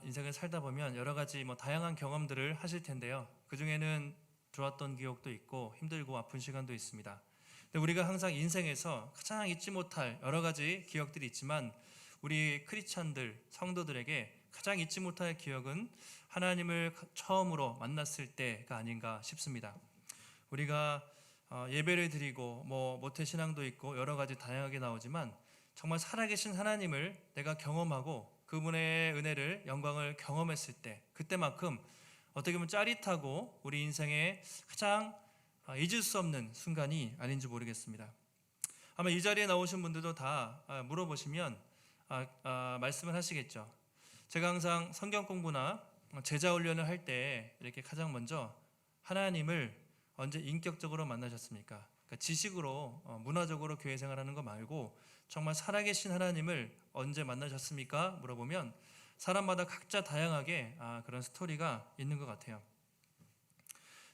인생을 살다 보면 여러 가지 다양한 경험들을 하실 텐데요. 그 중에는 좋았던 기억도 있고 힘들고 아픈 시간도 있습니다. 근데 우리가 항상 인생에서 가장 잊지 못할 여러 가지 기억들이 있지만 우리 크리스찬들, 성도들에게 가장 잊지 못할 기억은 하나님을 처음으로 만났을 때가 아닌가 싶습니다. 우리가 예배를 드리고 모태신앙도 있고 여러 가지 다양하게 나오지만 정말 살아계신 하나님을 내가 경험하고 그분의 은혜를, 영광을 경험했을 때, 그때만큼 어떻게 보면 짜릿하고 우리 인생에 가장 잊을 수 없는 순간이 아닌지 모르겠습니다. 아마 이 자리에 나오신 분들도 다 물어보시면 말씀을 하시겠죠. 제가 항상 성경 공부나 제자 훈련을 할 때 이렇게 가장 먼저 하나님을 언제 인격적으로 만나셨습니까? 그러니까 지식으로 문화적으로 교회 생활하는 거 말고 정말 살아계신 하나님을 언제 만나셨습니까? 물어보면 사람마다 각자 다양하게 그런 스토리가 있는 것 같아요.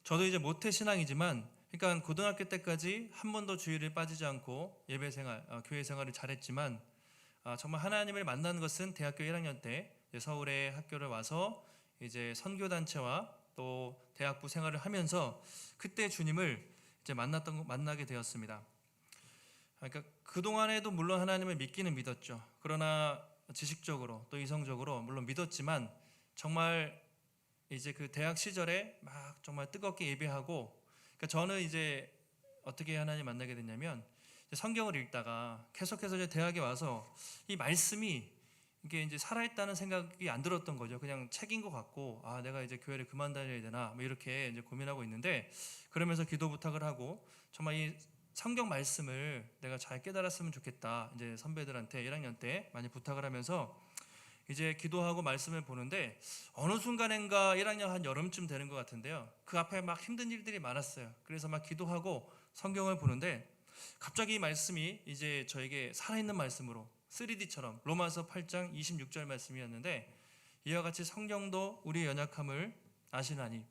저도 이제 모태신앙이지만 그러니까 고등학교 때까지 한 번도 주일을 빠지지 않고 예배 생활, 교회 생활을 잘했지만 정말 하나님을 만난 것은 대학교 1학년 때 서울에 학교를 와서 이제 선교단체와 또 대학부 생활을 하면서 그때 주님을 이제 만나게 되었습니다. 그러니까 그동안에도 물론 하나님을 믿기는 믿었죠. 그러나 지식적으로 또 이성적으로 물론 믿었지만 정말 이제 그 대학 시절에 막 정말 뜨겁게 예배하고, 그러니까 저는 이제 어떻게 하나님 만나게 됐냐면 성경을 읽다가 계속해서 이제 대학에 와서 이 말씀이 이게 이제 살아있다는 생각이 안 들었던 거죠. 그냥 책인 것 같고, 내가 이제 교회를 그만 다녀야 되나, 이렇게 이제 고민하고 있는데, 그러면서 기도 부탁을 하고, 정말 이 성경 말씀을 내가 잘 깨달았으면 좋겠다. 이제 선배들한테 1학년 때 많이 부탁을 하면서, 이제 기도하고 말씀을 보는데, 어느 순간인가 1학년 한 여름쯤 되는 것 같은데요. 그 앞에 막 힘든 일들이 많았어요. 그래서 막 기도하고 성경을 보는데, 갑자기 이 말씀이 이제 저에게 살아있는 말씀으로 3D처럼 로마서 8장 26절 말씀이었는데, 이와 같이 성령도 우리의 연약함을 아시나니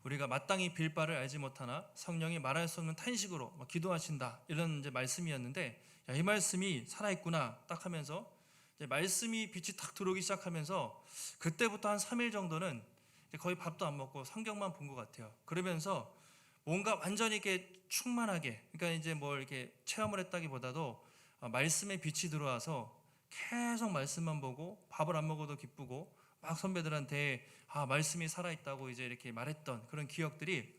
우리가 마땅히 빌 바를 알지 못하나 성령이 말할 수 없는 탄식으로 기도하신다, 이런 이제 말씀이었는데, 이 말씀이 살아있구나 딱 하면서 이제 말씀이 빛이 탁 들어오기 시작하면서 그때부터 한 3일 정도는 거의 밥도 안 먹고 성경만 본 것 같아요. 그러면서 뭔가 완전히 이렇게 충만하게, 그러니까 이제 뭘 이렇게 체험을 했다기보다도 말씀의 빛이 들어와서 계속 말씀만 보고 밥을 안 먹어도 기쁘고 막 선배들한테 말씀이 살아있다고 이제 이렇게 말했던 그런 기억들이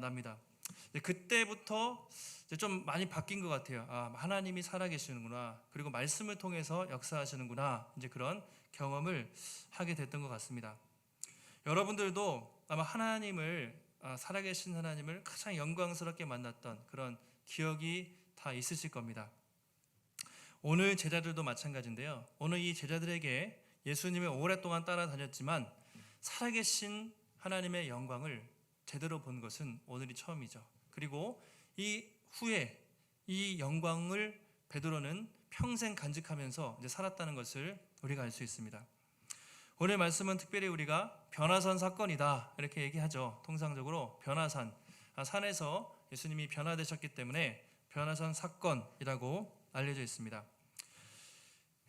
납니다. 그때부터 이제 좀 많이 바뀐 것 같아요. 하나님이 살아계시는구나, 그리고 말씀을 통해서 역사하시는구나, 이제 그런 경험을 하게 됐던 것 같습니다. 여러분들도 아마 살아계신 하나님을 가장 영광스럽게 만났던 그런 기억이 다 있으실 겁니다. 오늘 제자들도 마찬가지인데요. 오늘 이 제자들에게 예수님을 오랫동안 따라다녔지만 살아계신 하나님의 영광을 제대로 본 것은 오늘이 처음이죠. 그리고 이 후에 이 영광을 베드로는 평생 간직하면서 이제 살았다는 것을 우리가 알 수 있습니다. 오늘 말씀은 특별히 우리가 변화산 사건이다 이렇게 얘기하죠. 통상적으로 변화산, 산에서 예수님이 변화되셨기 때문에 변화산 사건이라고 알려져 있습니다.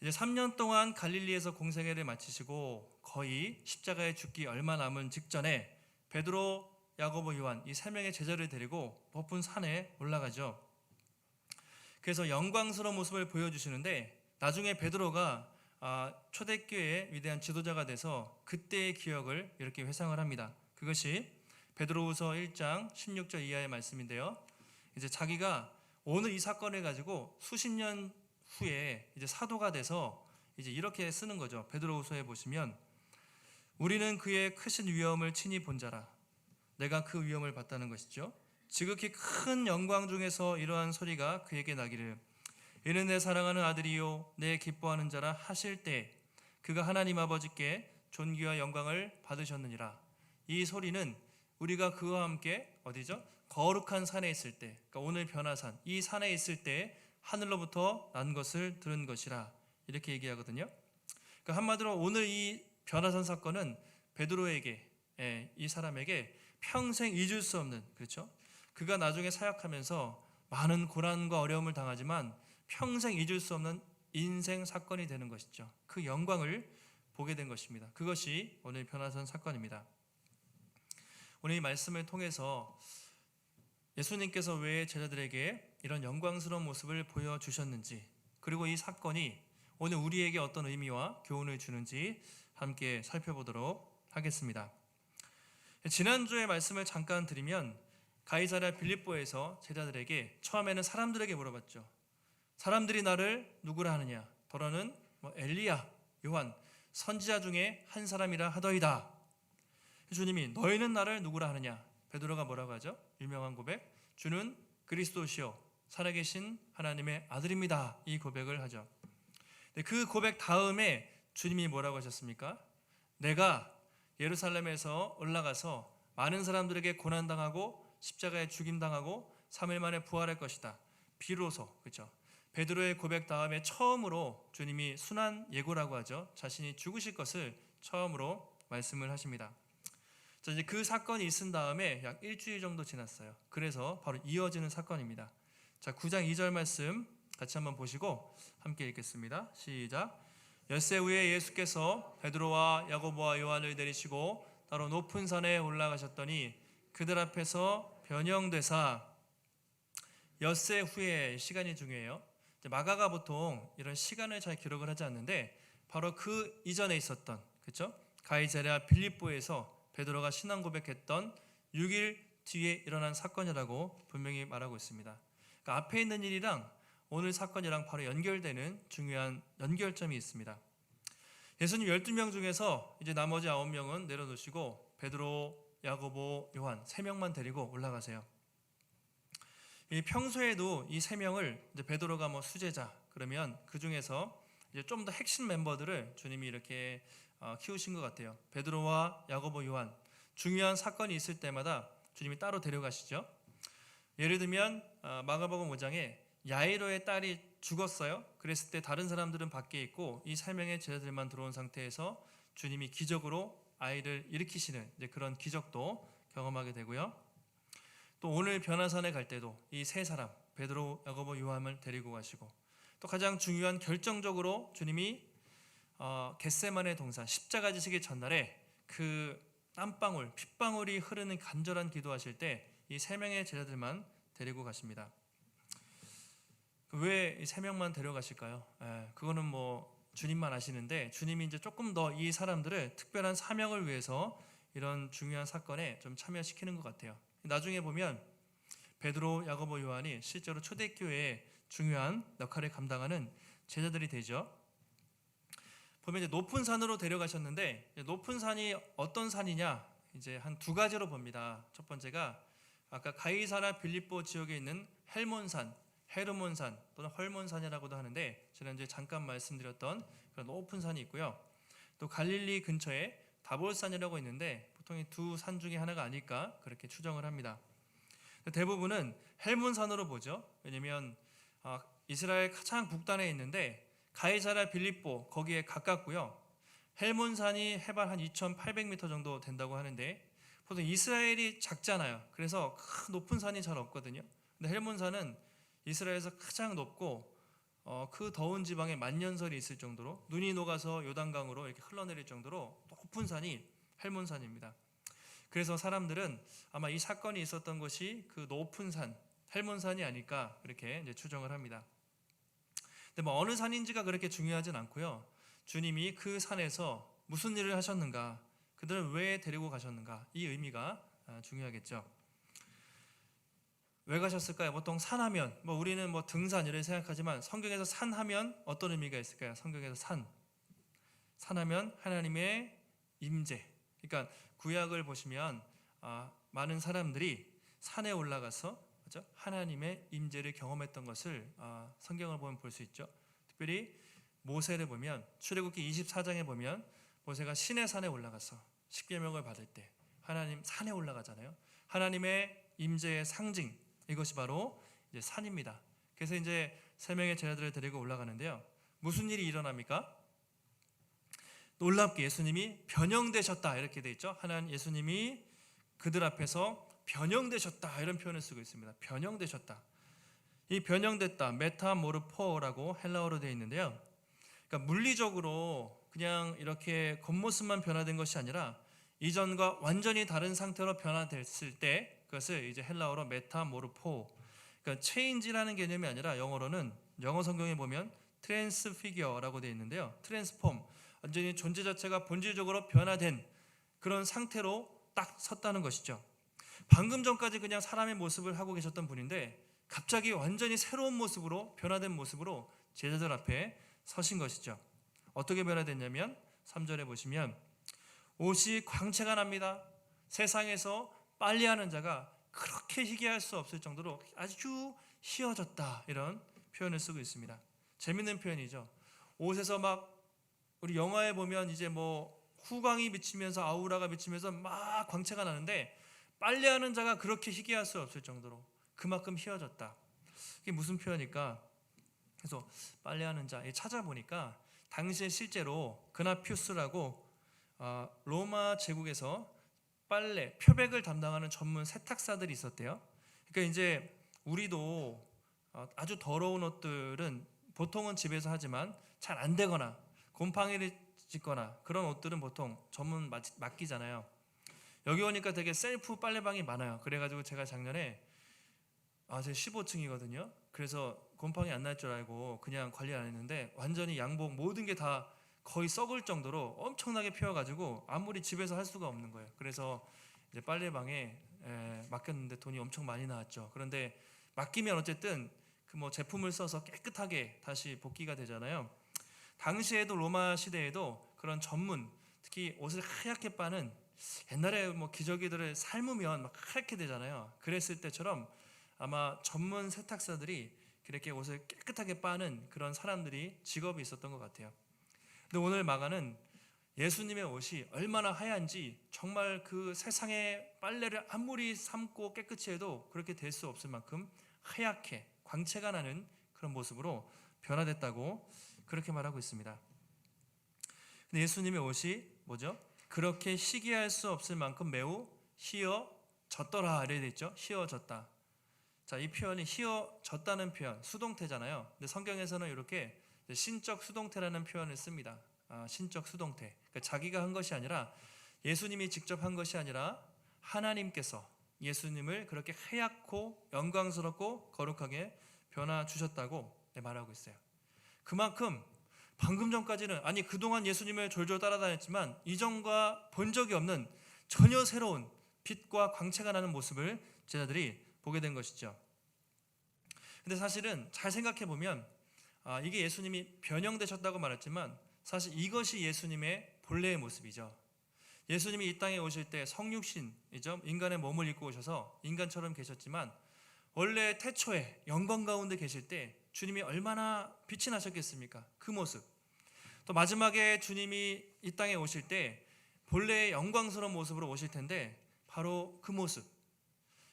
이제 3년 동안 갈릴리에서 공생애를 마치시고 거의 십자가에 죽기 얼마 남은 직전에 베드로, 야고보, 요한 이 3명의 제자를 데리고 높은 산에 올라가죠. 그래서 영광스러운 모습을 보여주시는데, 나중에 베드로가 초대교회의 위대한 지도자가 돼서 그때의 기억을 이렇게 회상을 합니다. 그것이 베드로후서 1장 16절 이하의 말씀인데요. 이제 자기가 오늘 이 사건을 가지고 수십 년 후에 이제 사도가 돼서 이제 이렇게 쓰는 거죠. 베드로후서에 보시면 우리는 그의 크신 위엄을 친히 본 자라. 내가 그 위엄을 봤다는 것이죠. 지극히 큰 영광 중에서 이러한 소리가 그에게 나기를, 이는 내 사랑하는 아들이요 내 기뻐하는 자라 하실 때 그가 하나님 아버지께 존귀와 영광을 받으셨느니라. 이 소리는 우리가 그와 함께 어디죠? 거룩한 산에 있을 때, 그러니까 오늘 변화산, 이 산에 있을 때 하늘로부터 난 것을 들은 것이라, 이렇게 얘기하거든요. 그러니까 한마디로 오늘 이 변화산 사건은 베드로에게, 이 사람에게 평생 잊을 수 없는, 그렇죠? 그가 나중에 사역하면서 많은 고난과 어려움을 당하지만 평생 잊을 수 없는 인생 사건이 되는 것이죠. 그 영광을 보게 된 것입니다. 그것이 오늘 변화산 사건입니다. 오늘 이 말씀을 통해서 예수님께서 왜 제자들에게 이런 영광스러운 모습을 보여주셨는지, 그리고 이 사건이 오늘 우리에게 어떤 의미와 교훈을 주는지 함께 살펴보도록 하겠습니다. 지난주의 말씀을 잠깐 드리면 가이사랴 빌립보에서 제자들에게 처음에는 사람들에게 물어봤죠. 사람들이 나를 누구라 하느냐? 더러는 엘리야, 요한, 선지자 중에 한 사람이라 하더이다. 주님이 너희는 나를 누구라 하느냐? 베드로가 뭐라고 하죠? 유명한 고백, 주는 그리스도시요 살아계신 하나님의 아들입니다. 이 고백을 하죠. 그 고백 다음에 주님이 뭐라고 하셨습니까? 내가 예루살렘에서 올라가서 많은 사람들에게 고난당하고 십자가에 죽임당하고 3일 만에 부활할 것이다. 비로소, 그렇죠? 베드로의 고백 다음에 처음으로 주님이 순환 예고라고 하죠. 자신이 죽으실 것을 처음으로 말씀을 하십니다. 자, 이제 그 사건이 있은 다음에 약 일주일 정도 지났어요. 그래서 바로 이어지는 사건입니다. 자, 9장 2절 말씀 같이 한번 보시고 함께 읽겠습니다. 시작. 엿새 후에 예수께서 베드로와 야고보와 요한을 내리시고 따로 높은 산에 올라가셨더니 그들 앞에서 변형되사. 엿새 후에 시간이 중요해요. 마가가 보통 이런 시간을 잘 기록을 하지 않는데 바로 그 이전에 있었던, 그렇죠? 가이사랴 빌립보에서 베드로가 신앙 고백했던 6일 뒤에 일어난 사건이라고 분명히 말하고 있습니다. 그러니까 앞에 있는 일이랑 오늘 사건이랑 바로 연결되는 중요한 연결점이 있습니다. 예수님 12명 중에서 이제 나머지 9명은 내려놓으시고 베드로, 야고보, 요한 3명만 데리고 올라가세요. 이 평소에도 이 3명을 이제 베드로가 수제자 그러면 그 중에서 이제 좀 더 핵심 멤버들을 주님이 이렇게 키우신 것 같아요. 베드로와 야고보, 요한 중요한 사건이 있을 때마다 주님이 따로 데려가시죠. 예를 들면 마가복음 5장에 야이로의 딸이 죽었어요. 그랬을 때 다른 사람들은 밖에 있고 이 3명의 제자들만 들어온 상태에서 주님이 기적으로 아이를 일으키시는 이제 그런 기적도 경험하게 되고요. 또 오늘 변화산에 갈 때도 이 3사람 베드로, 야고보, 요한을 데리고 가시고 또 가장 중요한 결정적으로 주님이 겟세마네 동산 십자가 지시기 전날에 그 땀방울, 핏방울이 흐르는 간절한 기도하실 때 이 3명의 제자들만 데리고 가십니다. 왜 이 3명만 데려가실까요? 그거는 주님만 아시는데 주님이 이제 조금 더 이 사람들을 특별한 사명을 위해서 이런 중요한 사건에 좀 참여시키는 것 같아요. 나중에 보면 베드로, 야고보, 요한이 실제로 초대교회에 중요한 역할을 감당하는 제자들이 되죠. 보면 이제 높은 산으로 데려가셨는데 높은 산이 어떤 산이냐 이제 한 2가지로 봅니다. 첫 번째가 아까 가이사랴 빌립보 지역에 있는 헬몬산, 헤르몬산 또는 헐몬산이라고도 하는데 지난주에 잠깐 말씀드렸던 그런 높은 산이 있고요. 또 갈릴리 근처에 다볼산이라고 있는데 보통 이 2산 중에 하나가 아닐까 그렇게 추정을 합니다. 대부분은 헬몬산으로 보죠. 왜냐하면 이스라엘 가장 북단에 있는데 가이사랴 빌립보 거기에 가깝고요. 헬몬산이 해발 한 2,800m 정도 된다고 하는데 보통 이스라엘이 작잖아요. 그래서 큰 높은 산이 잘 없거든요. 근데 헬몬산은 이스라엘에서 가장 높고 그 더운 지방에 만년설이 있을 정도로 눈이 녹아서 요단강으로 이렇게 흘러내릴 정도로 높은 산이 헬몬산입니다. 그래서 사람들은 아마 이 사건이 있었던 것이 그 높은 산, 헬몬산이 아닐까 그렇게 이제 추정을 합니다. 근데 어느 산인지가 그렇게 중요하진 않고요. 주님이 그 산에서 무슨 일을 하셨는가, 그들을 왜 데리고 가셨는가, 이 의미가 중요하겠죠. 왜 가셨을까요? 보통 산하면 우리는 등산 이렇게 생각하지만 성경에서 산하면 어떤 의미가 있을까요? 성경에서 산하면 하나님의 임재. 그러니까 구약을 보시면 많은 사람들이 산에 올라가서 그렇죠? 하나님의 임재를 경험했던 것을 성경을 보면 볼 수 있죠. 특별히 모세를 보면 출애굽기 24장에 보면 모세가 시내산에 올라가서 십계명을 받을 때 하나님 산에 올라가잖아요. 하나님의 임재의 상징 이것이 바로 이제 산입니다. 그래서 이제 3명의 제자들을 데리고 올라가는데요. 무슨 일이 일어납니까? 놀랍게 예수님이 변형되셨다 이렇게 돼 있죠. 하나님 예수님이 그들 앞에서 변형되셨다 이런 표현을 쓰고 있습니다. 변형되셨다. 이 변형됐다 메타모르포라고 헬라어로 되어 있는데요. 그러니까 물리적으로 그냥 이렇게 겉모습만 변화된 것이 아니라 이전과 완전히 다른 상태로 변화됐을 때 그것을 이제 헬라어로 메타모르포, 그러니까 체인지라는 개념이 아니라 영어 성경에 보면 트랜스피겨라고 되어 있는데요. 트랜스폼, 완전히 존재 자체가 본질적으로 변화된 그런 상태로 딱 섰다는 것이죠. 방금 전까지 그냥 사람의 모습을 하고 계셨던 분인데 갑자기 완전히 새로운 모습으로, 변화된 모습으로 제자들 앞에 서신 것이죠. 어떻게 변화됐냐면 3절에 보시면 옷이 광채가 납니다. 세상에서 빨래하는 자가 그렇게 희귀할 수 없을 정도로 아주 희어졌다, 이런 표현을 쓰고 있습니다. 재밌는 표현이죠. 옷에서 막 우리 영화에 보면 이제 뭐 후광이 비치면서 아우라가 비치면서 막 광채가 나는데 빨래하는 자가 그렇게 희귀할 수 없을 정도로 그만큼 희어졌다. 이게 무슨 표현일까? 그래서 빨래하는 자 찾아보니까 당시에 실제로 그나퓨스라고 로마 제국에서 빨래, 표백을 담당하는 전문 세탁사들이 있었대요. 그러니까 이제 우리도 아주 더러운 옷들은 보통은 집에서 하지만 잘 안 되거나 곰팡이를 짓거나 그런 옷들은 보통 전문 맡기잖아요. 여기 오니까 되게 셀프 빨래방이 많아요. 그래가지고 제가 작년에 제가 15층이거든요. 그래서 곰팡이 안 날 줄 알고 그냥 관리 안 했는데 완전히 양복 모든 게 다 거의 썩을 정도로 엄청나게 피어가지고 아무리 집에서 할 수가 없는 거예요. 그래서 이제 빨래방에 맡겼는데 돈이 엄청 많이 나왔죠. 그런데 맡기면 어쨌든 그 뭐 제품을 써서 깨끗하게 다시 복귀가 되잖아요. 당시에도 로마 시대에도 그런 전문, 특히 옷을 하얗게 빠는, 옛날에 뭐 기저귀들을 삶으면 막 하얗게 되잖아요. 그랬을 때처럼 아마 전문 세탁사들이 그렇게 옷을 깨끗하게 빠는 그런 사람들이 직업이 있었던 것 같아요. 근데 오늘 마가는 예수님의 옷이 얼마나 하얀지 정말 그 세상의 빨래를 아무리 삶고 깨끗이 해도 그렇게 될 수 없을 만큼 하얗게 광채가 나는 그런 모습으로 변화됐다고 그렇게 말하고 있습니다. 근데 예수님의 옷이 뭐죠? 그렇게 희귀할 수 없을 만큼 매우 희어졌더라 이래 돼 있죠. 희어졌다. 자, 이 표현이 희어졌다는 표현, 수동태잖아요. 근데 성경에서는 이렇게 신적 수동태라는 표현을 씁니다. 신적 수동태. 그러니까 자기가 한 것이 아니라, 예수님이 직접 한 것이 아니라 하나님께서 예수님을 그렇게 하얗고 영광스럽고 거룩하게 변화 주셨다고 말하고 있어요. 그만큼 방금 전까지는, 아니 그동안 예수님을 졸졸 따라다녔지만 이전과 본 적이 없는 전혀 새로운 빛과 광채가 나는 모습을 제자들이 보게 된 것이죠. 근데 사실은 잘 생각해 보면 이게 예수님이 변형되셨다고 말했지만 사실 이것이 예수님의 본래의 모습이죠. 예수님이 이 땅에 오실 때 성육신이죠. 인간의 몸을 입고 오셔서 인간처럼 계셨지만 원래 태초에 영광 가운데 계실 때 주님이 얼마나 빛이 나셨겠습니까? 그 모습. 또 마지막에 주님이 이 땅에 오실 때 본래의 영광스러운 모습으로 오실 텐데 바로 그 모습.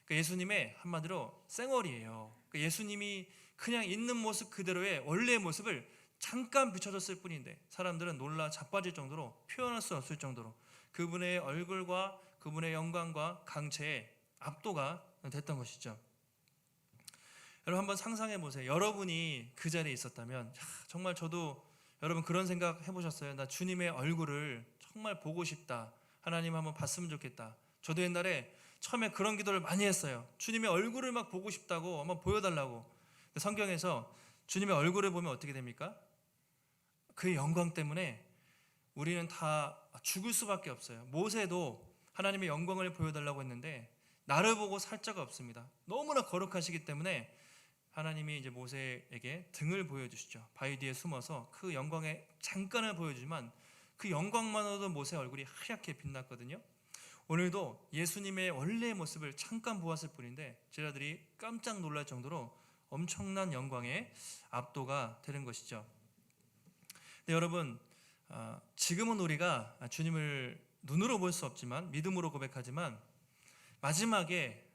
그러니까 예수님의 한마디로 쌩얼이에요. 그러니까 예수님이 그냥 있는 모습 그대로의 원래의 모습을 잠깐 비춰줬을 뿐인데 사람들은 놀라 자빠질 정도로, 표현할 수 없을 정도로 그분의 얼굴과 그분의 영광과 강체에 압도가 됐던 것이죠. 여러분 한번 상상해 보세요. 여러분이 그 자리에 있었다면 정말 저도, 여러분 그런 생각 해보셨어요? 나 주님의 얼굴을 정말 보고 싶다. 하나님 한번 봤으면 좋겠다. 저도 옛날에 처음에 그런 기도를 많이 했어요. 주님의 얼굴을 막 보고 싶다고, 한번 보여달라고. 근데 성경에서 주님의 얼굴을 보면 어떻게 됩니까? 그의 영광 때문에 우리는 다 죽을 수밖에 없어요. 모세도 하나님의 영광을 보여달라고 했는데 나를 보고 살 자가 없습니다. 너무나 거룩하시기 때문에 하나님이 이제 모세에게 등을 보여주시죠. 바위 뒤에 숨어서 그 영광에 잠깐을 보여주지만 그 영광만으로도 모세 얼굴이 하얗게 빛났거든요. 오늘도 예수님의 원래의 모습을 잠깐 보았을 뿐인데 제자들이 깜짝 놀랄 정도로 엄청난 영광에 압도가 되는 것이죠. 근데 여러분, 지금은 우리가 주님을 눈으로 볼 수 없지만 믿음으로 고백하지만 마지막에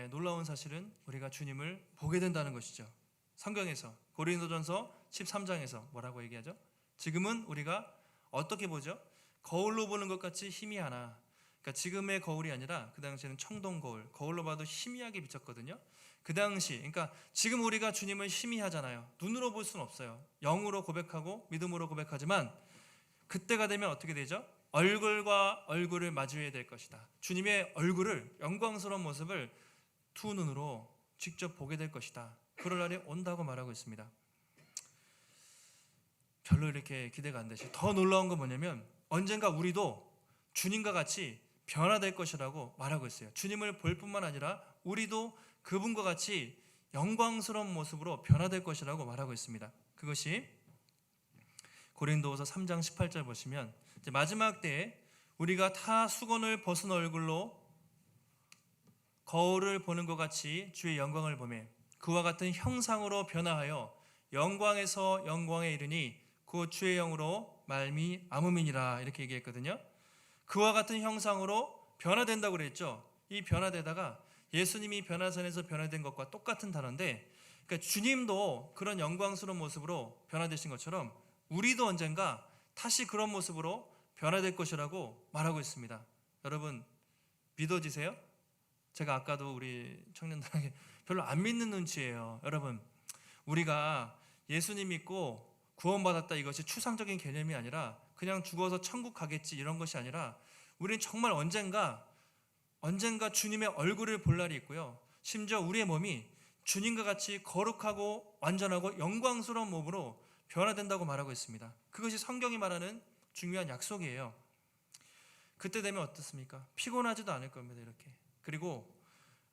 놀라운 사실은 우리가 주님을 보게 된다는 것이죠. 성경에서 고린도전서 13장에서 뭐라고 얘기하죠? 지금은 우리가 어떻게 보죠? 거울로 보는 것 같이 희미하나. 그러니까 지금의 거울이 아니라 그 당시에는 청동 거울, 거울로 봐도 희미하게 비쳤거든요. 그 당시, 그러니까 지금 우리가 주님을 희미하잖아요. 눈으로 볼 수는 없어요. 영으로 고백하고 믿음으로 고백하지만 그때가 되면 어떻게 되죠? 얼굴과 얼굴을 마주해야 될 것이다. 주님의 얼굴을, 영광스러운 모습을 두 눈으로 직접 보게 될 것이다. 그럴 날이 온다고 말하고 있습니다. 별로 이렇게 기대가 안 되시죠. 더 놀라운 건 뭐냐면 언젠가 우리도 주님과 같이 변화될 것이라고 말하고 있어요. 주님을 볼 뿐만 아니라 우리도 그분과 같이 영광스러운 모습으로 변화될 것이라고 말하고 있습니다. 그것이 고린도후서 3장 18절 보시면 이제 마지막 때에 우리가 다 수건을 벗은 얼굴로 거울을 보는 것 같이 주의 영광을 보며 그와 같은 형상으로 변화하여 영광에서 영광에 이르니 그 주의 영으로 말미암음이니라 이렇게 얘기했거든요. 그와 같은 형상으로 변화된다고 그랬죠. 이 변화되다가 예수님이 변화산에서 변화된 것과 똑같은 단어인데, 그러니까 주님도 그런 영광스러운 모습으로 변화되신 것처럼 우리도 언젠가 다시 그런 모습으로 변화될 것이라고 말하고 있습니다. 여러분 믿어지세요? 제가 아까도 우리 청년들에게 별로 안 믿는 눈치예요. 여러분, 우리가 예수님 믿고 구원받았다 이것이 추상적인 개념이 아니라 그냥 죽어서 천국 가겠지 이런 것이 아니라 우리는 정말 언젠가 주님의 얼굴을 볼 날이 있고요. 심지어 우리의 몸이 주님과 같이 거룩하고 완전하고 영광스러운 몸으로 변화된다고 말하고 있습니다. 그것이 성경이 말하는 중요한 약속이에요. 그때 되면 어떻습니까? 피곤하지도 않을 겁니다. 이렇게. 그리고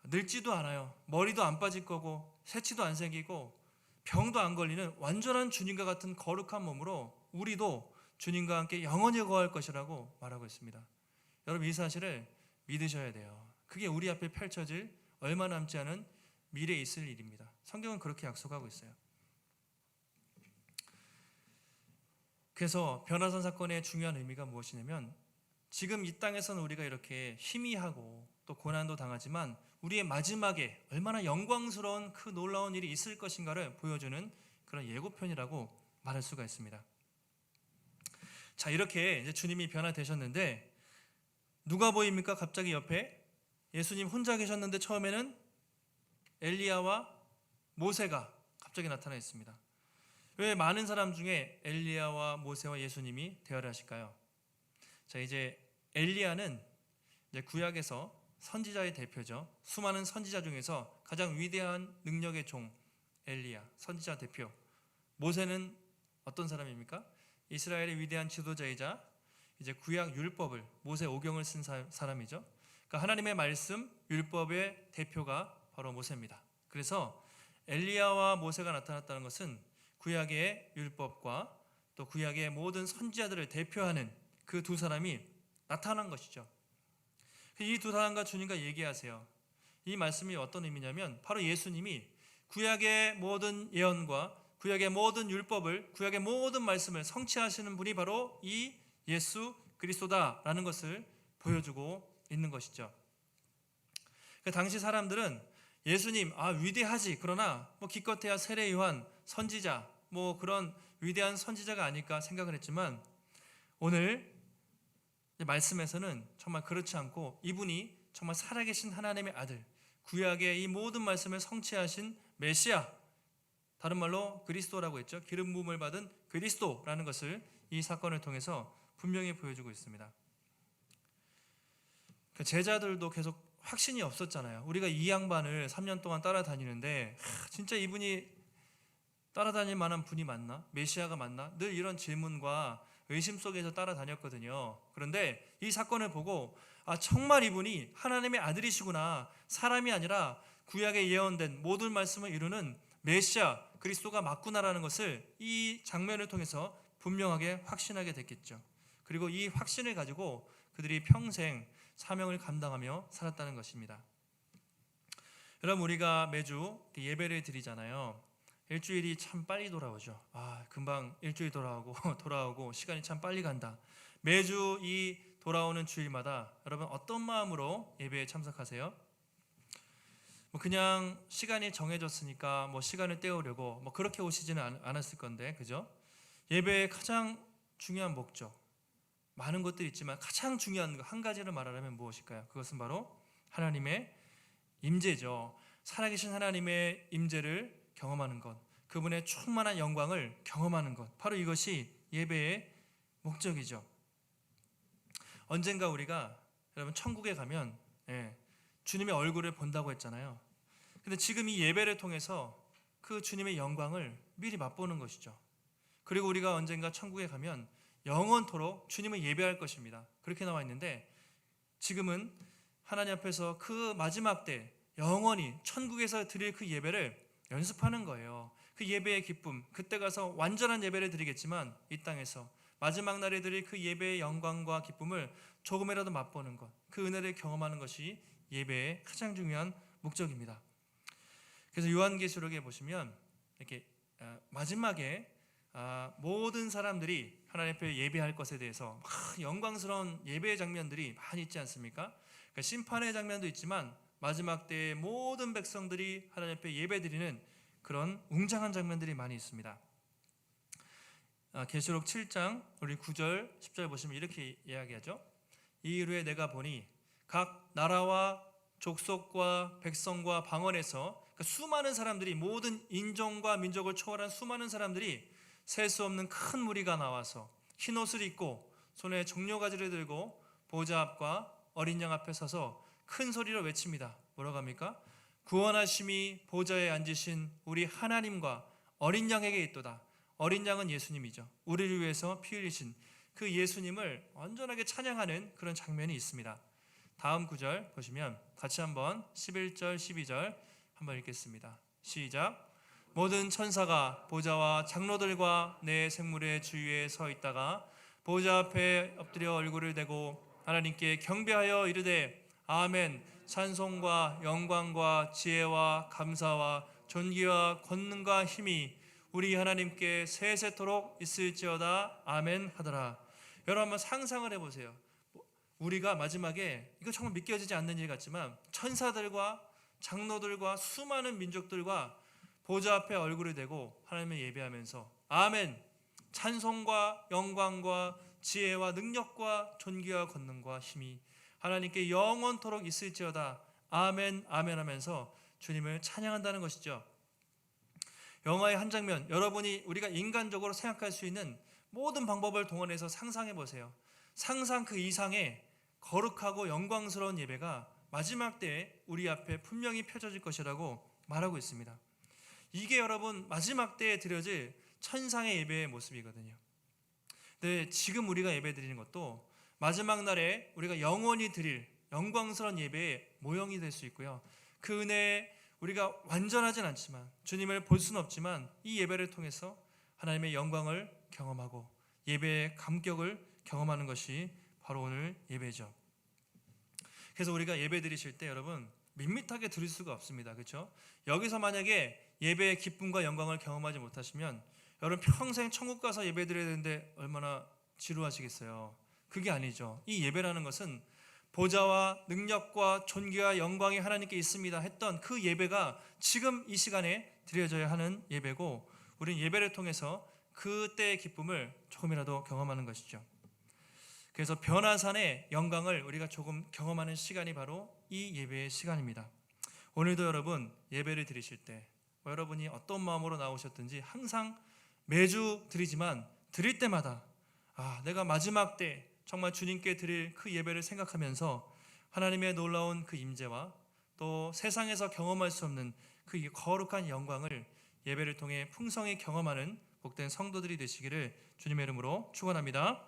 늙지도 않아요. 머리도 안 빠질 거고 새치도 안 생기고 병도 안 걸리는 완전한 주님과 같은 거룩한 몸으로 우리도 주님과 함께 영원히 거할 것이라고 말하고 있습니다. 여러분 이 사실을 믿으셔야 돼요. 그게 우리 앞에 펼쳐질 얼마 남지 않은 미래에 있을 일입니다. 성경은 그렇게 약속하고 있어요. 그래서 변화산 사건의 중요한 의미가 무엇이냐면 지금 이 땅에서는 우리가 이렇게 희미하고 또 고난도 당하지만 우리의 마지막에 얼마나 영광스러운 그 놀라운 일이 있을 것인가를 보여주는 그런 예고편이라고 말할 수가 있습니다. 자, 이렇게 이제 주님이 변화되셨는데 누가 보입니까? 갑자기 옆에 예수님 혼자 계셨는데 처음에는 엘리야와 모세가 갑자기 나타나 있습니다. 왜 많은 사람 중에 엘리야와 모세와 예수님이 대화를 하실까요? 자, 이제 엘리야는 이제 구약에서 선지자의 대표죠. 수많은 선지자 중에서 가장 위대한 능력의 종 엘리야, 선지자 대표. 모세는 어떤 사람입니까? 이스라엘의 위대한 지도자이자 이제 구약 율법을 모세 오경을 쓴 사람이죠. 그러니까 하나님의 말씀 율법의 대표가 바로 모세입니다. 그래서 엘리야와 모세가 나타났다는 것은 구약의 율법과 또 구약의 모든 선지자들을 대표하는 그 두 사람이 나타난 것이죠. 이 두 사람과 주님과 얘기하세요. 이 말씀이 어떤 의미냐면 바로 예수님이 구약의 모든 예언과 구약의 모든 율법을, 구약의 모든 말씀을 성취하시는 분이 바로 이 예수 그리스도다라는 것을 보여주고 있는 것이죠. 그 당시 사람들은 예수님 위대하지, 그러나 기껏해야 세례 요한 선지자 그런 위대한 선지자가 아닐까 생각을 했지만 오늘 말씀에서는 정말 그렇지 않고 이분이 정말 살아계신 하나님의 아들, 구약의 이 모든 말씀을 성취하신 메시아, 다른 말로 그리스도라고 했죠. 기름 부음을 받은 그리스도라는 것을 이 사건을 통해서 분명히 보여주고 있습니다. 제자들도 계속 확신이 없었잖아요. 우리가 이 양반을 3년 동안 따라다니는데 진짜 이분이 따라다닐 만한 분이 맞나? 메시아가 맞나? 늘 이런 질문과 의심 속에서 따라다녔거든요. 그런데 이 사건을 보고 정말 이분이 하나님의 아들이시구나, 사람이 아니라 구약에 예언된 모든 말씀을 이루는 메시아 그리스도가 맞구나라는 것을 이 장면을 통해서 분명하게 확신하게 됐겠죠. 그리고 이 확신을 가지고 그들이 평생 사명을 감당하며 살았다는 것입니다. 여러분, 우리가 매주 예배를 드리잖아요. 일주일이 참 빨리 돌아오죠. 금방 일주일 돌아오고 시간이 참 빨리 간다. 매주 이 돌아오는 주일마다 여러분 어떤 마음으로 예배에 참석하세요? 그냥 시간이 정해졌으니까 시간을 때우려고 그렇게 오시지는 않았을 건데, 그죠? 예배의 가장 중요한 목적, 많은 것들이 있지만 가장 중요한 한 가지를 말하려면 무엇일까요? 그것은 바로 하나님의 임재죠. 살아계신 하나님의 임재를 경험하는 것, 그분의 충만한 영광을 경험하는 것, 바로 이것이 예배의 목적이죠. 언젠가 우리가 여러분 천국에 가면 주님의 얼굴을 본다고 했잖아요. 근데 지금 이 예배를 통해서 그 주님의 영광을 미리 맛보는 것이죠. 그리고 우리가 언젠가 천국에 가면 영원토록 주님을 예배할 것입니다. 그렇게 나와 있는데 지금은 하나님 앞에서 그 마지막 때 영원히 천국에서 드릴 그 예배를 연습하는 거예요. 그 예배의 기쁨, 그때 가서 완전한 예배를 드리겠지만 이 땅에서 마지막 날에 드릴 그 예배의 영광과 기쁨을 조금이라도 맛보는 것, 그 은혜를 경험하는 것이 예배의 가장 중요한 목적입니다. 그래서 요한계시록에 보시면 이렇게 마지막에 모든 사람들이 하나님 앞에 예배할 것에 대해서 영광스러운 예배의 장면들이 많이 있지 않습니까? 그러니까 심판의 장면도 있지만 마지막 때에 모든 백성들이 하나님 앞에 예배드리는 그런 웅장한 장면들이 많이 있습니다. 계시록 7장 우리 9절 10절 보시면 이렇게 이야기하죠. 이후에 내가 보니 각 나라와 족속과 백성과 방언에서 그러니까 수많은 사람들이 모든 인종과 민족을 초월한 수많은 사람들이 셀 수 없는 큰 무리가 나와서 흰 옷을 입고 손에 종려가지를 들고 보좌 앞과 어린 양 앞에 서서 큰 소리로 외칩니다. 뭐라고 합니까? 구원하심이 보좌에 앉으신 우리 하나님과 어린 양에게 있도다. 어린 양은 예수님이죠. 우리를 위해서 피 흘리신 그 예수님을 온전하게 찬양하는 그런 장면이 있습니다. 다음 구절 보시면 같이 한번 11절 12절 한번 읽겠습니다. 시작. 모든 천사가 보좌와 장로들과 내 생물의 주위에 서 있다가 보좌 앞에 엎드려 얼굴을 대고 하나님께 경배하여 이르되 아멘. 찬송과 영광과 지혜와 감사와 존귀와 권능과 힘이 우리 하나님께 세세토록 있을지어다. 아멘 하더라. 여러분 한번 상상을 해보세요. 우리가 마지막에 이거 정말 믿겨지지 않는 일 같지만 천사들과 장로들과 수많은 민족들과 보좌 앞에 얼굴을 대고 하나님을 예배하면서 아멘. 찬송과 영광과 지혜와 능력과 존귀와 권능과 힘이 하나님께 영원토록 있을지어다. 아멘 아멘 하면서 주님을 찬양한다는 것이죠. 영화의 한 장면, 여러분이 우리가 인간적으로 생각할 수 있는 모든 방법을 동원해서 상상해 보세요. 상상 그 이상의 거룩하고 영광스러운 예배가 마지막 때에 우리 앞에 분명히 펼쳐질 것이라고 말하고 있습니다. 이게 여러분 마지막 때에 드려질 천상의 예배의 모습이거든요. 근데 지금 우리가 예배 드리는 것도 마지막 날에 우리가 영원히 드릴 영광스러운 예배의 모형이 될 수 있고요. 그 은혜에 우리가 완전하진 않지만 주님을 볼 수는 없지만 이 예배를 통해서 하나님의 영광을 경험하고 예배의 감격을 경험하는 것이 바로 오늘 예배죠. 그래서 우리가 예배 드리실 때 여러분 밋밋하게 드릴 수가 없습니다. 그렇죠? 여기서 만약에 예배의 기쁨과 영광을 경험하지 못하시면 여러분 평생 천국 가서 예배 드려야 되는데 얼마나 지루하시겠어요. 그게 아니죠. 이 예배라는 것은 보좌와 능력과 존귀와 영광이 하나님께 있습니다 했던 그 예배가 지금 이 시간에 드려져야 하는 예배고 우리는 예배를 통해서 그때의 기쁨을 조금이라도 경험하는 것이죠. 그래서 변화산의 영광을 우리가 조금 경험하는 시간이 바로 이 예배의 시간입니다. 오늘도 여러분 예배를 드리실 때 여러분이 어떤 마음으로 나오셨든지 항상 매주 드리지만 드릴 때마다 내가 마지막 때 정말 주님께 드릴 그 예배를 생각하면서 하나님의 놀라운 그 임재와 또 세상에서 경험할 수 없는 그 거룩한 영광을 예배를 통해 풍성히 경험하는 복된 성도들이 되시기를 주님의 이름으로 축원합니다.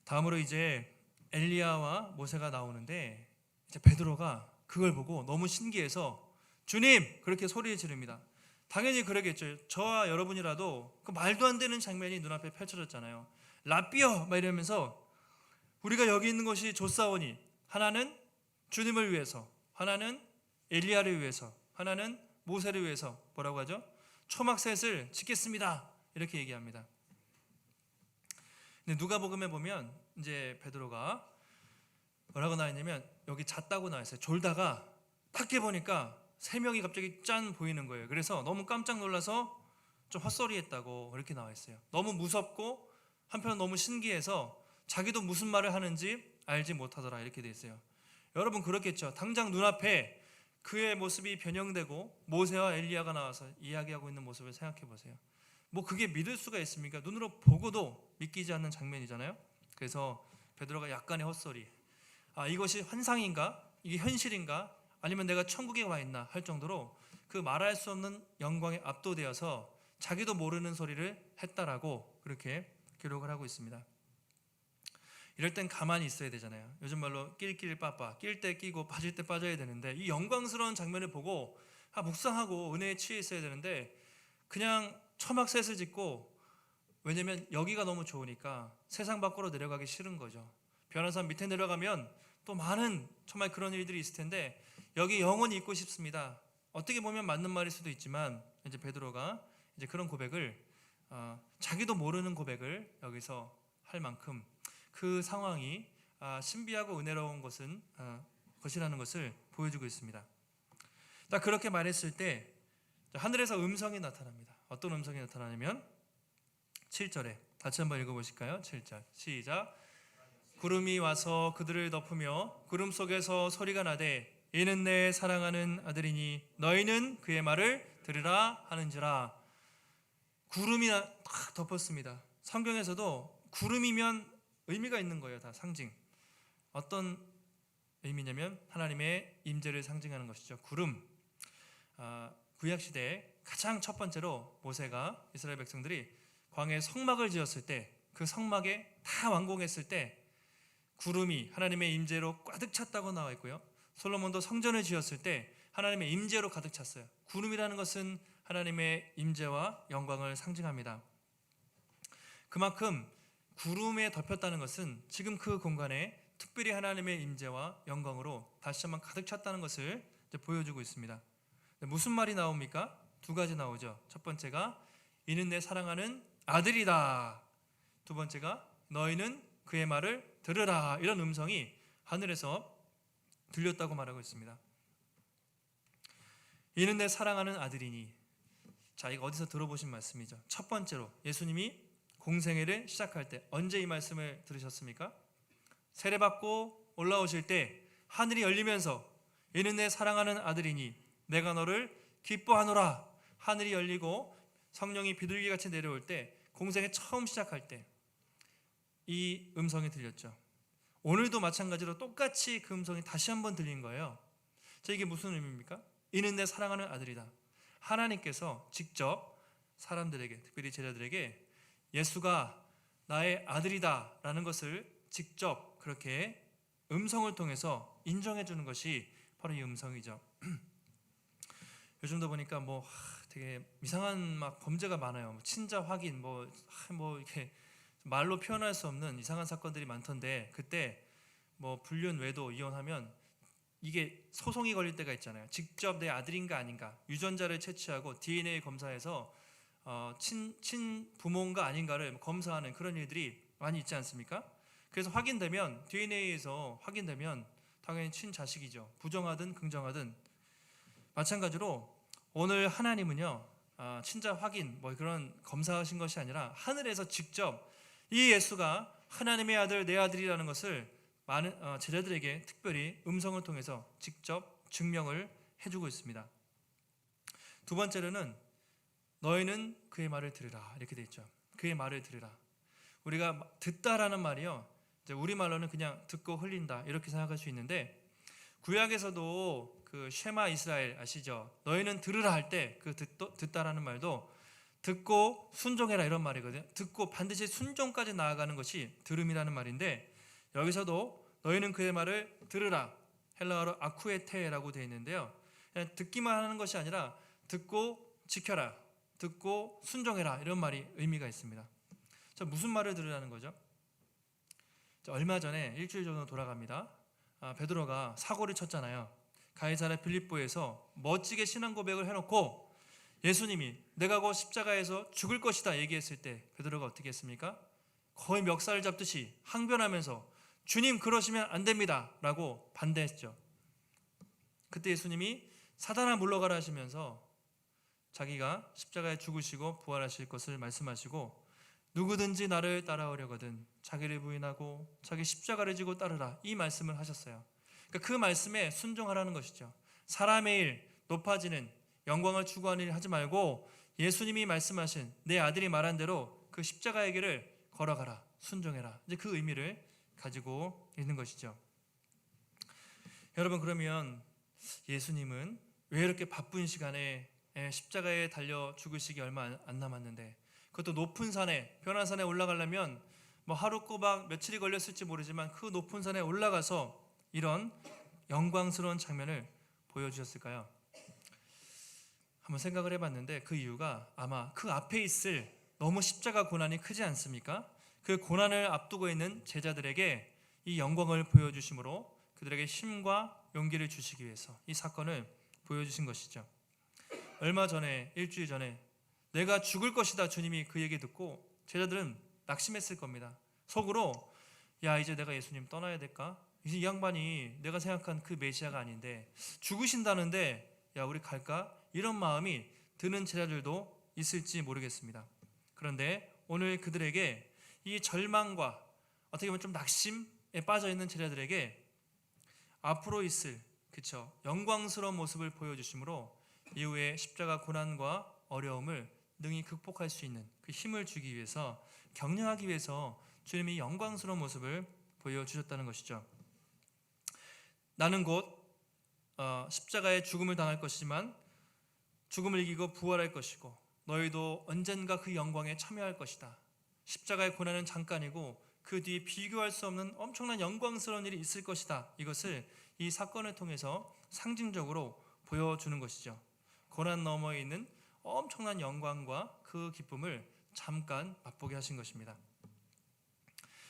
다음으로 이제 엘리야와 모세가 나오는데 이제 베드로가 그걸 보고 너무 신기해서 주님! 그렇게 소리 지릅니다. 당연히 그러겠죠. 저와 여러분이라도 그 말도 안 되는 장면이 눈앞에 펼쳐졌잖아요. 라삐어! 막 이러면서 우리가 여기 있는 것이 좋사오니 하나는 주님을 위해서, 하나는 엘리야를 위해서, 하나는 모세를 위해서 뭐라고 하죠? 초막셋을 짓겠습니다. 이렇게 얘기합니다. 근데 누가복음에 보면 이제 베드로가 뭐라고 나와 있냐면 여기 잤다고 나와 있어요. 졸다가 딱 깨보니까 세 명이 갑자기 짠 보이는 거예요. 그래서 너무 깜짝 놀라서 좀 헛소리했다고 이렇게 나와 있어요. 너무 무섭고 한편 너무 신기해서 자기도 무슨 말을 하는지 알지 못하더라 이렇게 돼 있어요. 여러분 그렇겠죠. 당장 눈앞에 그의 모습이 변형되고 모세와 엘리야가 나와서 이야기하고 있는 모습을 생각해 보세요. 뭐 그게 믿을 수가 있습니까? 눈으로 보고도 믿기지 않는 장면이잖아요. 그래서 베드로가 약간의 헛소리, 이것이 환상인가? 이게 현실인가? 아니면 내가 천국에 와 있나? 할 정도로 그 말할 수 없는 영광에 압도되어서 자기도 모르는 소리를 했다라고 그렇게 기록을 하고 있습니다. 이럴 땐 가만히 있어야 되잖아요. 요즘 말로 낄낄 빠빠, 낄 때 끼고 빠질 때 빠져야 되는데, 이 영광스러운 장면을 보고 묵상하고 은혜에 취해 있어야 되는데 그냥 처막셋을 짓고, 왜냐면 여기가 너무 좋으니까 세상 밖으로 내려가기 싫은 거죠. 변호사 밑에 내려가면 또 많은 정말 그런 일들이 있을 텐데 여기 영원히 있고 싶습니다. 어떻게 보면 맞는 말일 수도 있지만 이제 베드로가 이제 그런 고백을, 자기도 모르는 고백을 여기서 할 만큼 그 상황이 신비하고 은혜로운 것이라는 것을 보여주고 있습니다. 딱 그렇게 말했을 때 하늘에서 음성이 나타납니다. 어떤 음성이 나타나냐면 7절에 같이 한번 읽어보실까요? 7절 시작. 구름이 와서 그들을 덮으며 구름 속에서 소리가 나되 이는 내 사랑하는 아들이니 너희는 그의 말을 들으라 하는지라. 구름이 탁 덮었습니다. 성경에서도 구름이면 의미가 있는 거예요. 다 상징. 어떤 의미냐면 하나님의 임재를 상징하는 것이죠. 구름. 구약시대에 가장 첫 번째로 모세가 이스라엘 백성들이 광야에 성막을 지었을 때, 그 성막에 다 완공했을 때 구름이 하나님의 임재로 가득 찼다고 나와 있고요. 솔로몬도 성전을 지었을 때 하나님의 임재로 가득 찼어요. 구름이라는 것은 하나님의 임재와 영광을 상징합니다. 그만큼 구름에 덮였다는 것은 지금 그 공간에 특별히 하나님의 임재와 영광으로 다시 한번 가득 찼다는 것을 보여주고 있습니다. 무슨 말이 나옵니까? 두 가지 나오죠. 첫 번째가 이는 내 사랑하는 아들이다. 두 번째가 너희는 그의 말을 들으라. 이런 음성이 하늘에서 들렸다고 말하고 있습니다. 이는 내 사랑하는 아들이니. 자, 이거 어디서 들어보신 말씀이죠. 첫 번째로 예수님이 공생애를 시작할 때 언제 이 말씀을 들으셨습니까? 세례받고 올라오실 때 하늘이 열리면서 이는 내 사랑하는 아들이니 내가 너를 기뻐하노라. 하늘이 열리고 성령이 비둘기같이 내려올 때, 공생애 처음 시작할 때 이 음성이 들렸죠. 오늘도 마찬가지로 똑같이 그 음성이 다시 한번 들린 거예요. 자, 이게 무슨 의미입니까? 이는 내 사랑하는 아들이다. 하나님께서 직접 사람들에게, 특별히 제자들에게 예수가 나의 아들이다 라는 것을 직접 그렇게 음성을 통해서 인정해 주는 것이 바로 이 음성이죠. 요즘도 보니까 되게 이상한 범죄가 많아요. 친자 확인, 이렇게 말로 표현할 수 없는 이상한 사건들이 많던데, 그때 불륜, 외도, 이혼하면 이게 소송이 걸릴 때가 있잖아요. 직접 내 아들인가 아닌가 유전자를 채취하고 DNA 검사해서 친 부모인가 아닌가를 검사하는 그런 일들이 많이 있지 않습니까? 그래서 확인되면, DNA에서 확인되면 당연히 친자식이죠. 부정하든 긍정하든. 마찬가지로 오늘 하나님은요, 친자 확인 그런 검사하신 것이 아니라 하늘에서 직접 이 예수가 하나님의 아들, 내 아들이라는 것을 많은 제자들에게 특별히 음성을 통해서 직접 증명을 해주고 있습니다. 두 번째로는 너희는 그의 말을 들으라, 이렇게 되어 있죠. 그의 말을 들으라. 우리가 듣다라는 말이요, 이제 우리말로는 그냥 듣고 흘린다 이렇게 생각할 수 있는데, 구약에서도 그 쉐마 이스라엘 아시죠? 너희는 들으라 할 때 그 듣다라는 말도 듣고 순종해라 이런 말이거든요. 듣고 반드시 순종까지 나아가는 것이 들음이라는 말인데, 여기서도 너희는 그의 말을 들으라, 헬라어로 아쿠에테라고 되어 있는데요, 그냥 듣기만 하는 것이 아니라 듣고 지켜라, 듣고 순종해라 이런 말이 의미가 있습니다. 자, 무슨 말을 들으라는 거죠? 자, 얼마 전에 일주일 정도 돌아갑니다. 베드로가 사고를 쳤잖아요. 가이사랴 빌립보에서 멋지게 신앙 고백을 해놓고 예수님이 내가 곧 십자가에서 죽을 것이다 얘기했을 때 베드로가 어떻게 했습니까? 거의 멱살을 잡듯이 항변하면서 주님 그러시면 안 됩니다 라고 반대했죠. 그때 예수님이 사단아 물러가라 하시면서 자기가 십자가에 죽으시고 부활하실 것을 말씀하시고, 누구든지 나를 따라오려거든 자기를 부인하고 자기 십자가를 지고 따르라, 이 말씀을 하셨어요. 그러니까 그 말씀에 순종하라는 것이죠. 사람의 일, 높아지는 영광을 추구하는 일 하지 말고 예수님이 말씀하신 내 아들이 말한 대로 그 십자가의 길을 걸어가라, 순종해라. 이제 그 의미를 가지고 있는 것이죠. 여러분, 그러면 예수님은 왜 이렇게 바쁜 시간에 십자가에 달려 죽으시기 얼마 안 남았는데, 그것도 높은 산에, 변화산에 올라가려면 뭐 하루 꼬박 며칠이 걸렸을지 모르지만 그 높은 산에 올라가서 이런 영광스러운 장면을 보여주셨을까요? 한번 생각을 해봤는데 그 이유가 아마 그 앞에 있을 너무 십자가 고난이 크지 않습니까? 그 고난을 앞두고 있는 제자들에게 이 영광을 보여주심으로 그들에게 힘과 용기를 주시기 위해서 이 사건을 보여주신 것이죠. 얼마 전에, 일주일 전에 내가 죽을 것이다 주님이 그 얘기 듣고 제자들은 낙심했을 겁니다. 속으로 야, 이제 내가 예수님 떠나야 될까? 이제 이 양반이 내가 생각한 그 메시아가 아닌데 죽으신다는데 야, 우리 갈까? 이런 마음이 드는 제자들도 있을지 모르겠습니다. 그런데 오늘 그들에게 이 절망과 어떻게 보면 좀 낙심에 빠져 있는 제자들에게 앞으로 있을 영광스러운 모습을 보여주심으로 이후에 십자가 고난과 어려움을 능히 극복할 수 있는 그 힘을 주기 위해서, 격려하기 위해서 주님이 영광스러운 모습을 보여주셨다는 것이죠. 나는 곧 십자가의 죽음을 당할 것이지만 죽음을 이기고 부활할 것이고 너희도 언젠가 그 영광에 참여할 것이다. 십자가의 고난은 잠깐이고 그 뒤에 비교할 수 없는 엄청난 영광스러운 일이 있을 것이다. 이것을 이 사건을 통해서 상징적으로 보여주는 것이죠. 고난 너머에 있는 엄청난 영광과 그 기쁨을 잠깐 맛보게 하신 것입니다.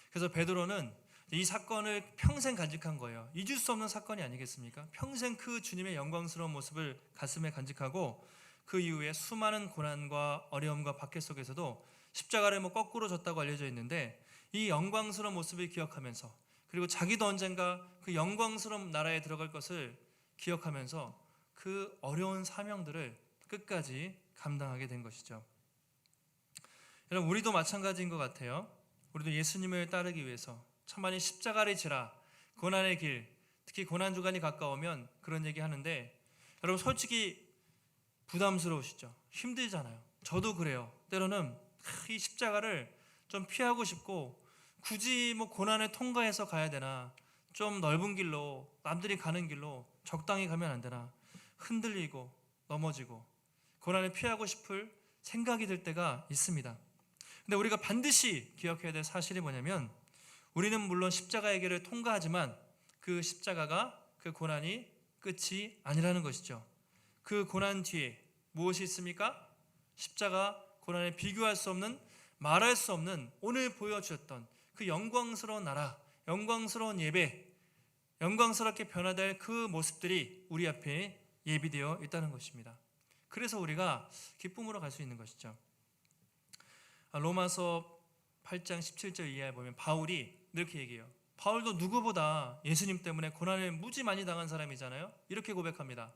그래서 베드로는 이 사건을 평생 간직한 거예요. 잊을 수 없는 사건이 아니겠습니까? 평생 그 주님의 영광스러운 모습을 가슴에 간직하고 그 이후에 수많은 고난과 어려움과 박해 속에서도 십자가를 거꾸로 졌다고 알려져 있는데 이 영광스러운 모습을 기억하면서, 그리고 자기도 언젠가 그 영광스러운 나라에 들어갈 것을 기억하면서 그 어려운 사명들을 끝까지 감당하게 된 것이죠. 여러분, 우리도 마찬가지인 것 같아요. 우리도 예수님을 따르기 위해서 참 많이 십자가를 지라, 고난의 길, 특히 고난주간이 가까우면 그런 얘기 하는데 여러분, 솔직히 부담스러우시죠? 힘들잖아요. 저도 그래요. 때로는 이 십자가를 좀 피하고 싶고 굳이 고난을 통과해서 가야 되나, 좀 넓은 길로, 남들이 가는 길로 적당히 가면 안 되나, 흔들리고 넘어지고 고난을 피하고 싶을 생각이 들 때가 있습니다. 근데 우리가 반드시 기억해야 될 사실이 뭐냐면, 우리는 물론 십자가의 길을 통과하지만 그 십자가가, 그 고난이 끝이 아니라는 것이죠. 그 고난 뒤에 무엇이 있습니까? 십자가 고난에 비교할 수 없는, 말할 수 없는 오늘 보여주셨던 그 영광스러운 나라, 영광스러운 예배, 영광스럽게 변화될 그 모습들이 우리 앞에 예비되어 있다는 것입니다. 그래서 우리가 기쁨으로 갈 수 있는 것이죠. 로마서 8장 17절 이하에 보면 바울이 이렇게 얘기해요. 바울도 누구보다 예수님 때문에 고난을 무지 많이 당한 사람이잖아요. 이렇게 고백합니다.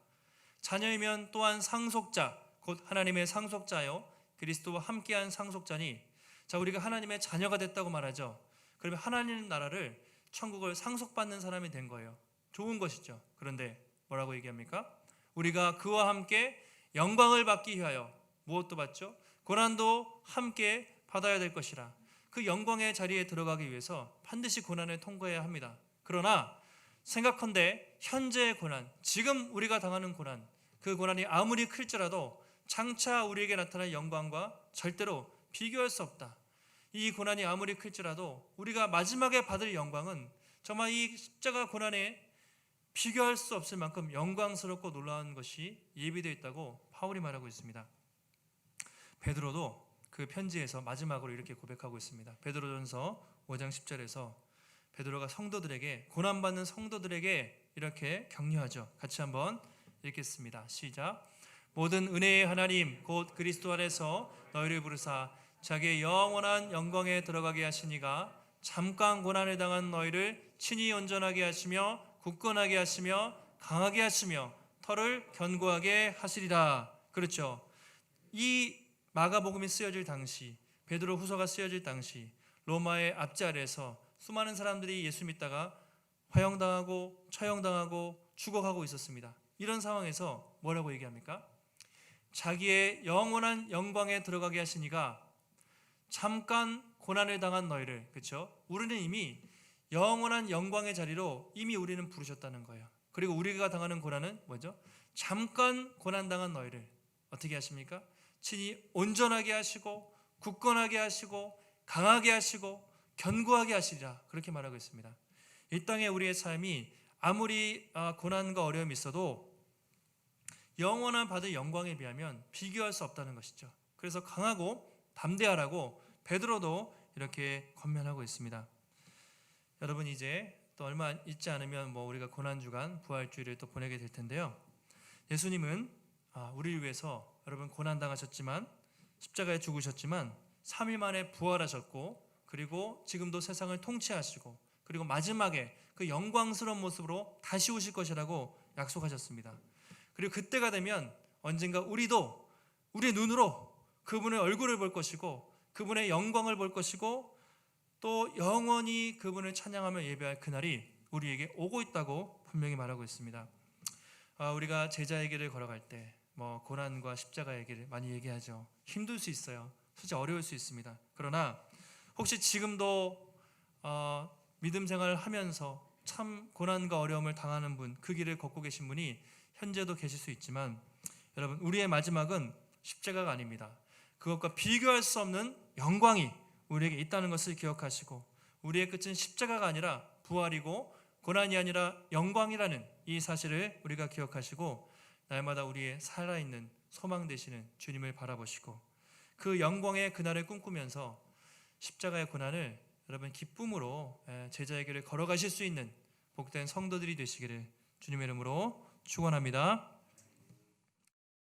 자녀이면 또한 상속자, 곧 하나님의 상속자요 그리스도와 함께한 상속자니, 자, 우리가 하나님의 자녀가 됐다고 말하죠. 그러면 하나님 나라를, 천국을 상속받는 사람이 된 거예요. 좋은 것이죠. 그런데 뭐라고 얘기합니까? 우리가 그와 함께 영광을 받기 위하여 무엇도 받죠? 고난도 함께 받아야 될 것이라. 그 영광의 자리에 들어가기 위해서 반드시 고난을 통과해야 합니다. 그러나 생각컨대 현재의 고난, 지금 우리가 당하는 고난, 그 고난이 아무리 클지라도 장차 우리에게 나타날 영광과 절대로 비교할 수 없다. 이 고난이 아무리 클지라도 우리가 마지막에 받을 영광은 정말 이 십자가 고난에 비교할 수 없을 만큼 영광스럽고 놀라운 것이 예비되어 있다고 바울이 말하고 있습니다. 베드로도 그 편지에서 마지막으로 이렇게 고백하고 있습니다. 베드로전서 5장 10절에서 베드로가 성도들에게, 고난받는 성도들에게 이렇게 격려하죠. 같이 한번 읽겠습니다. 시작. 모든 은혜의 하나님 곧 그리스도 안에서 너희를 부르사 자기의 영원한 영광에 들어가게 하시니가 잠깐 고난을 당한 너희를 친히 온전하게 하시며 굳건하게 하시며 강하게 하시며 털을 견고하게 하시리라. 그렇죠. 이 마가복음이 쓰여질 당시, 베드로 후서가 쓰여질 당시 로마의 앞자리에서 수많은 사람들이 예수 믿다가 화형당하고 처형당하고 죽어가고 있었습니다. 이런 상황에서 뭐라고 얘기합니까? 자기의 영원한 영광에 들어가게 하시니가 잠깐 고난을 당한 너희를, 그렇죠? 우리는 이미 영원한 영광의 자리로 이미 우리는 부르셨다는 거예요. 그리고 우리가 당하는 고난은 뭐죠? 잠깐 고난 당한 너희를 어떻게 하십니까? 친히 온전하게 하시고 굳건하게 하시고 강하게 하시고 견고하게 하시리라, 그렇게 말하고 있습니다. 이 땅에 우리의 삶이 아무리 고난과 어려움이 있어도 영원한 받을 영광에 비하면 비교할 수 없다는 것이죠. 그래서 강하고 담대하라고 베드로도 이렇게 권면하고 있습니다. 여러분, 이제 또 얼마 있지 않으면 우리가 고난주간 부활주일을 또 보내게 될 텐데요. 예수님은 우리를 위해서 여러분 고난 당하셨지만 십자가에 죽으셨지만 3일 만에 부활하셨고, 그리고 지금도 세상을 통치하시고, 그리고 마지막에 그 영광스러운 모습으로 다시 오실 것이라고 약속하셨습니다. 그리고 그때가 되면 언젠가 우리도 우리의 눈으로 그분의 얼굴을 볼 것이고 그분의 영광을 볼 것이고 또 영원히 그분을 찬양하며 예배할 그날이 우리에게 오고 있다고 분명히 말하고 있습니다. 우리가 제자의 길을 걸어갈 때 고난과 십자가의 길을 많이 얘기하죠. 힘들 수 있어요. 솔직히 어려울 수 있습니다. 그러나 혹시 지금도 믿음 생활을 하면서 참 고난과 어려움을 당하는 분, 그 길을 걷고 계신 분이 현재도 계실 수 있지만, 여러분, 우리의 마지막은 십자가가 아닙니다. 그것과 비교할 수 없는 영광이 우리에게 있다는 것을 기억하시고, 우리의 끝은 십자가가 아니라 부활이고 고난이 아니라 영광이라는 이 사실을 우리가 기억하시고, 날마다 우리의 살아있는 소망 되시는 주님을 바라보시고 그 영광의 그날을 꿈꾸면서 십자가의 고난을 여러분 기쁨으로 제자의 길을 걸어가실 수 있는 복된 성도들이 되시기를 주님의 이름으로 축원합니다.